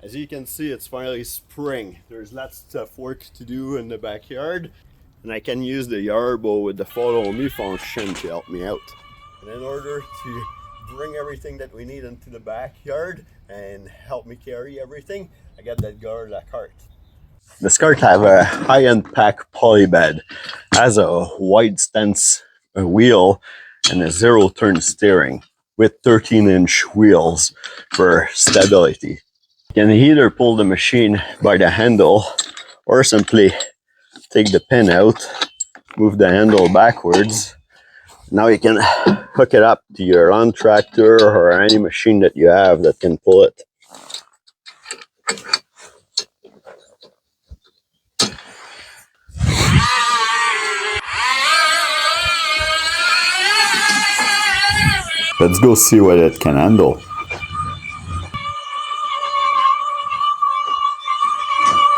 As you can see, it's finally spring. There's lots of work to do in the backyard, and I can use the Yarbo with the follow me function to help me out. And in order to bring everything that we need into the backyard and help me carry everything, I got that Gorilla cart. This cart have a high-end pack poly bed, has a wide stance wheel and a zero turn steering with 13-inch wheels for stability. You can either pull the machine by the handle or simply take the pin out, move the handle backwards. Now you can hook it up to your lawn tractor or any machine that you have that can pull it. Let's go see what it can handle.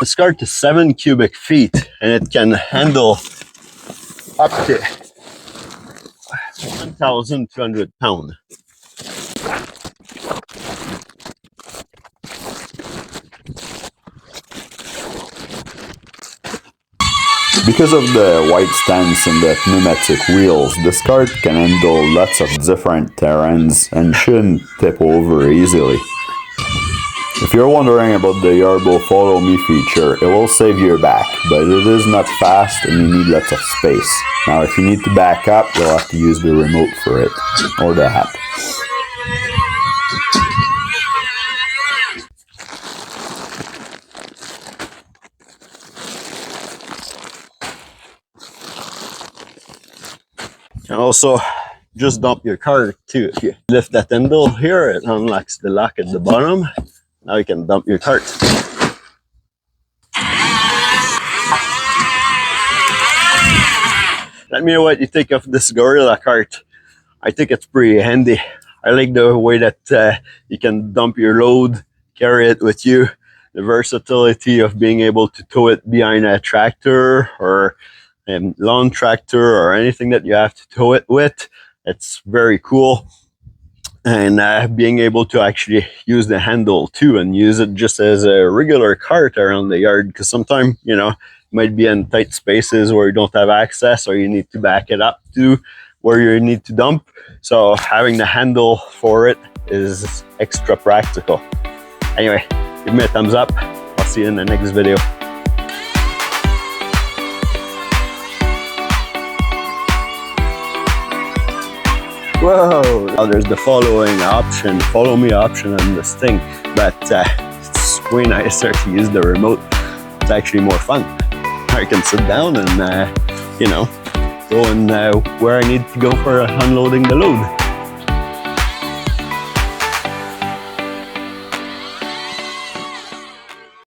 This cart is 7 cubic feet and it can handle up to 1,200 pounds. Because of the wide stance and the pneumatic wheels, this cart can handle lots of different terrains and shouldn't tip over easily. If you're wondering about the Yarbo Follow Me feature, it will save your back, but it is not fast and you need lots of space. Now if you need to back up, you'll have to use the remote for it, or the app. You can also just dump your cart too. If you lift that handle here, it unlocks the lock at the bottom. Now you can dump your cart. Let me know what you think of this Gorilla cart. I think it's pretty handy. I like the way that you can dump your load, carry it with you. The versatility of being able to tow it behind a tractor or lawn tractor or anything that you have to tow it with. It's very cool. And being able to actually use the handle too and use it just as a regular cart around the yard, because sometimes, you know, you might be in tight spaces where you don't have access or you need to back it up to where you need to dump. So having the handle for it is extra practical. Anyway, give me a thumbs up. I'll see you in the next video. Whoa! Now there's the following option, follow me option on this thing, but it's way nicer to use the remote. It's actually more fun. I can sit down and, you know, go and where I need to go for unloading the load.